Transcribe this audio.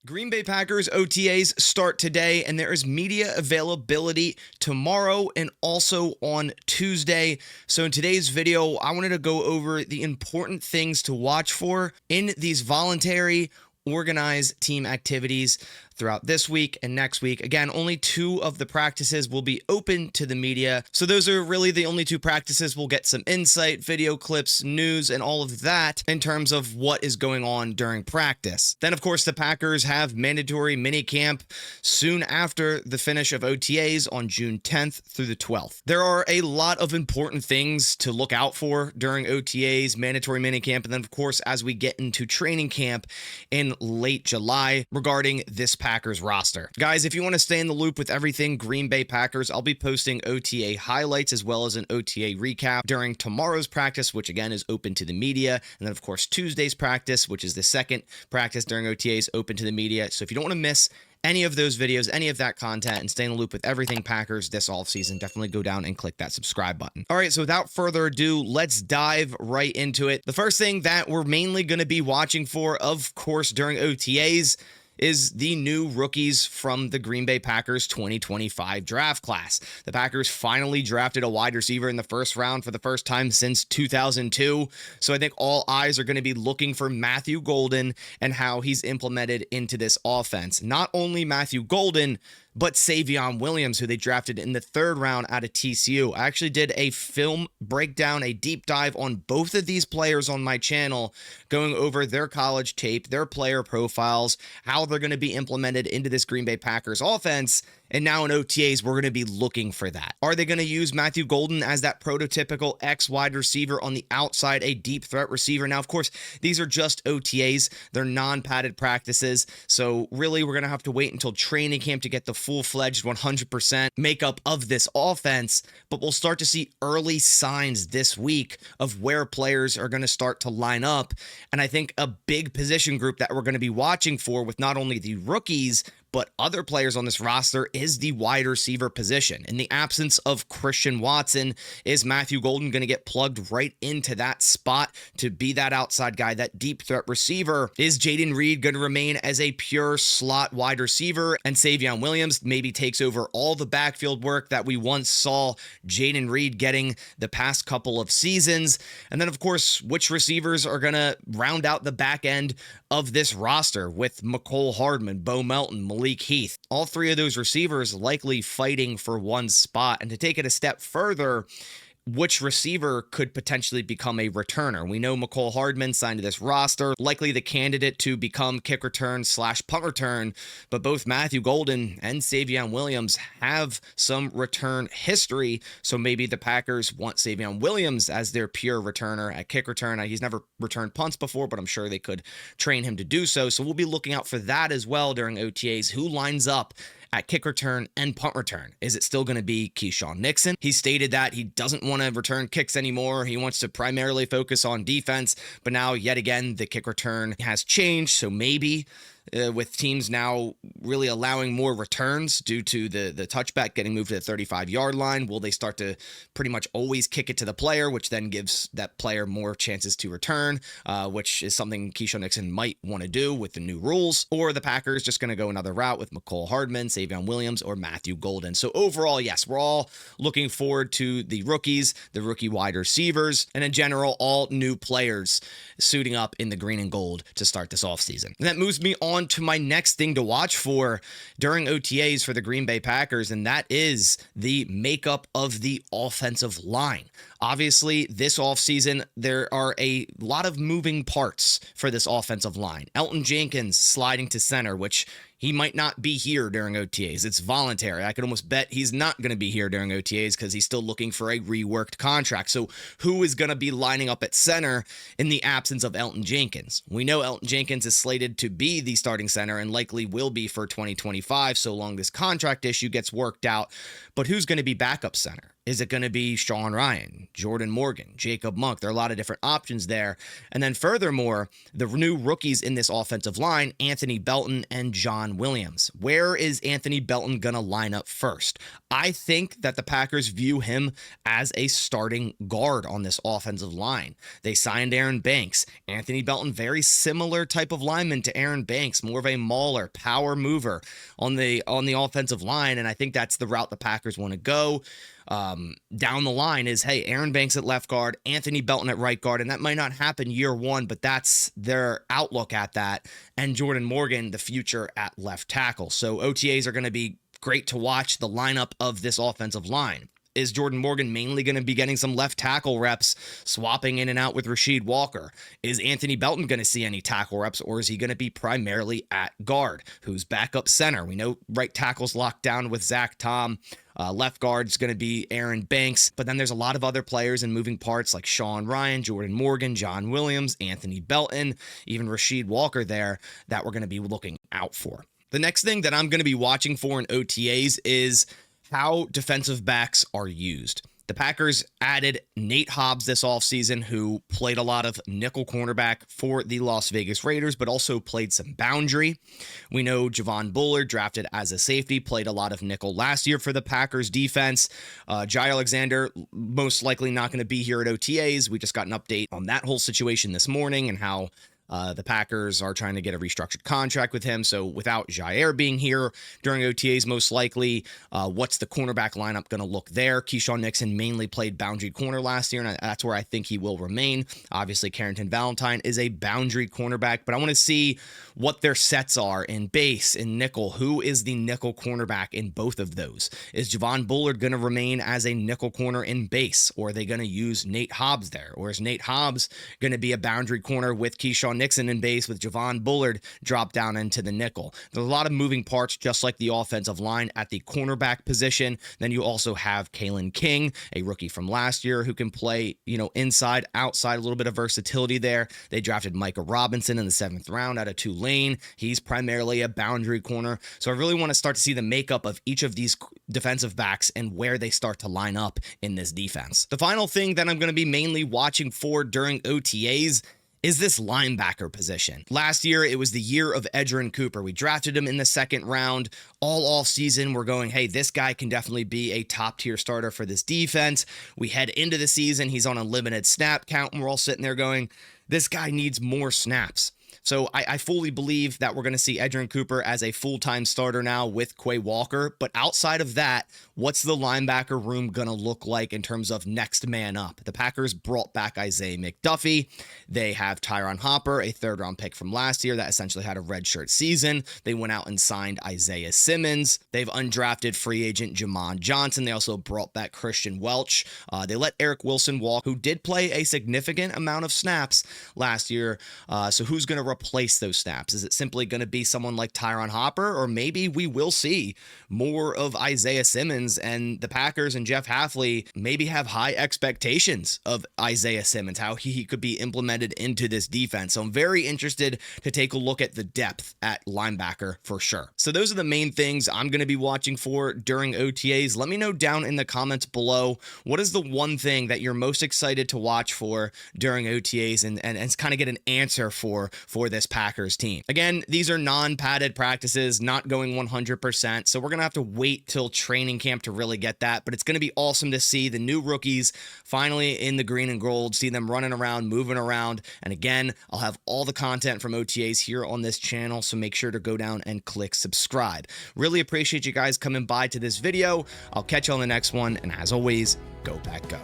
Green Bay Packers OTAs start today, and there is media availability tomorrow and also on Tuesday. So in today's video, I wanted to go over the important things to watch for in these voluntary organized team activities throughout this week and next week. Again, only 2 of the practices will be open to the media. So those are really the only 2 practices. We'll get some insight, video clips, news, and all of that in terms of what is going on during practice. Then, of course, the Packers have mandatory minicamp soon after the finish of OTAs on June 10th through the 12th. There are a lot of important things to look out for during OTAs, mandatory minicamp, and then, of course, as we get into training camp in late July regarding this Packers roster. Guys, if you want to stay in the loop with everything Green Bay Packers, I'll be posting OTA highlights as well as an OTA recap during tomorrow's practice, which again is open to the media. And then, of course, Tuesday's practice, which is the second practice during OTAs, open to the media. So if you don't want to miss any of those videos, any of that content, and stay in the loop with everything Packers this offseason, definitely go down and click that subscribe button. All right, so without further ado, let's dive right into it. The first thing that we're mainly going to be watching for, of course, during OTAs is the new rookies from the Green Bay Packers 2025 draft class. The Packers finally drafted a wide receiver in the first round for the first time since 2002. So I think all eyes are going to be looking for Matthew Golden and how he's implemented into this offense. Not only Matthew Golden, but Savion Williams, who they drafted in the 3rd round out of TCU. I actually did a film breakdown, a deep dive on both of these players on my channel, going over their college tape, their player profiles, how they're going to be implemented into this Green Bay Packers offense. And now in OTAs, we're going to be looking for that. Are they going to use Matthew Golden as that prototypical X wide receiver on the outside, a deep threat receiver? Now, of course, these are just OTAs. They're non-padded practices. So really, we're going to have to wait until training camp to get the full-fledged 100% makeup of this offense. But we'll start to see early signs this week of where players are going to start to line up. And I think a big position group that we're going to be watching for with not only the rookies, but other players on this roster is the wide receiver position. In the absence of Christian Watson, is Matthew Golden going to get plugged right into that spot to be that outside guy, that deep threat receiver? Is Jayden Reed going to remain as a pure slot wide receiver, and Savion Williams maybe takes over all the backfield work that we once saw Jayden Reed getting the past couple of seasons? And then, of course, which receivers are going to round out the back end of this roster with Mecole Hardman, Bo Melton, Malik Heath? All 3 of those receivers likely fighting for one spot. And to take it a step further, which receiver could potentially become a returner? We know Mecole Hardman signed to this roster, likely the candidate to become kick return / punt return, but both Matthew Golden and Savion Williams have some return history, so maybe the Packers want Savion Williams as their pure returner at kick return. He's never returned punts before, but I'm sure they could train him to do so, so we'll be looking out for that as well during OTAs. Who lines up at kick return and punt return? Is it still going to be Keyshawn Nixon? He stated that he doesn't want to return kicks anymore. He wants to primarily focus on defense, but now yet again, the kick return has changed. So maybe with teams now really allowing more returns due to the touchback getting moved to the 35-yard line, will they start to pretty much always kick it to the player, which then gives that player more chances to return, which is something Keyshawn Nixon might want to do with the new rules? Or the Packers just going to go another route with Mecole Hardman, Savion Williams, or Matthew Golden? So overall, yes, we're all looking forward to the rookies, the rookie wide receivers, and in general, all new players suiting up in the green and gold to start this offseason. And that moves me on to my next thing to watch for during OTAs for the Green Bay Packers, and that is the makeup of the offensive line. Obviously, this offseason, there are a lot of moving parts for this offensive line. Elton Jenkins sliding to center, which he might not be here during OTAs. It's voluntary. I could almost bet he's not going to be here during OTAs because he's still looking for a reworked contract. So who is going to be lining up at center in the absence of Elton Jenkins? We know Elton Jenkins is slated to be the starting center and likely will be for 2025 so long this contract issue gets worked out. But who's going to be backup center? Is it going to be Sean Ryan, Jordan Morgan, Jacob Monk? There are a lot of different options there. And then furthermore, the new rookies in this offensive line, Anthony Belton and John Williams. Where is Anthony Belton going to line up first? I think that the Packers view him as a starting guard on this offensive line. They signed Aaron Banks. Anthony Belton, very similar type of lineman to Aaron Banks, more of a mauler, power mover on the offensive line. And I think that's the route the Packers want to go. Down the line is, hey, Aaron Banks at left guard, Anthony Belton at right guard, and that might not happen year one, but that's their outlook at that, and Jordan Morgan, the future at left tackle. So OTAs are going to be great to watch the lineup of this offensive line. Is Jordan Morgan mainly going to be getting some left tackle reps, swapping in and out with Rasheed Walker? Is Anthony Belton going to see any tackle reps, or is he going to be primarily at guard? Who's backup center? We know right tackle's locked down with Zach Tom. Left guard's going to be Aaron Banks, but then there's a lot of other players and moving parts like Sean Ryan, Jordan Morgan, John Williams, Anthony Belton, even Rasheed Walker there that we're going to be looking out for. The next thing that I'm going to be watching for in OTAs is how defensive backs are used. The Packers added Nate Hobbs this offseason, who played a lot of nickel cornerback for the Las Vegas Raiders, but also played some boundary. We know Javon Bullard, drafted as a safety, played a lot of nickel last year for the Packers defense. Jai Alexander, most likely not going to be here at OTAs. We just got an update on that whole situation this morning and how the Packers are trying to get a restructured contract with him. So without Jair being here during OTAs, most likely, what's the cornerback lineup going to look there? Keyshawn Nixon mainly played boundary corner last year, and that's where I think he will remain. Obviously, Carrington Valentine is a boundary cornerback, but I want to see what their sets are in base, in nickel. Who is the nickel cornerback in both of those? Is Javon Bullard going to remain as a nickel corner in base, or are they going to use Nate Hobbs there? Or is Nate Hobbs going to be a boundary corner with Keyshawn Nixon in base, with Javon Bullard drop down into the nickel? There's a lot of moving parts, just like the offensive line at the cornerback position. Then you also have Kalen King, a rookie from last year, who can play, inside, outside, a little bit of versatility there. They drafted Micah Robinson in the 7th round out of Tulane. He's primarily a boundary corner. So I really want to start to see the makeup of each of these defensive backs and where they start to line up in this defense. The final thing that I'm going to be mainly watching for during OTAs is this linebacker position. Last year, it was the year of Edgerrin Cooper. We drafted him in the 2nd round. All off season, we're going, hey, this guy can definitely be a top-tier starter for this defense. We head into the season, he's on a limited snap count, and we're all sitting there going, this guy needs more snaps. So I fully believe that we're going to see Edgerrin Cooper as a full-time starter now with Quay Walker. But outside of that, what's the linebacker room going to look like in terms of next man up? The Packers brought back Isaiah McDuffie. They have Tyron Hopper, a 3rd-round pick from last year that essentially had a redshirt season. They went out and signed Isaiah Simmons. They've undrafted free agent Jamon Johnson. They also brought back Christian Welch. They let Eric Wilson walk, who did play a significant amount of snaps last year. So who's going to replace those snaps? Is it simply going to be someone like Tyron Hopper, or maybe we will see more of Isaiah Simmons, and the Packers and Jeff Hafley maybe have high expectations of Isaiah Simmons, how he could be implemented into this defense. So I'm very interested to take a look at the depth at linebacker for sure. So those are the main things I'm going to be watching for during OTAs. Let me know down in the comments below, what is the one thing that you're most excited to watch for during OTAs, and kind of get an answer for this Packers team. Again, these are non-padded practices, not going 100%, so we're going to have to wait till training camp to really get that, but it's going to be awesome to see the new rookies finally in the green and gold, see them running around, moving around, and again, I'll have all the content from OTAs here on this channel, so make sure to go down and click subscribe. Really appreciate you guys coming by to this video. I'll catch you on the next one, and as always, go Pack Go.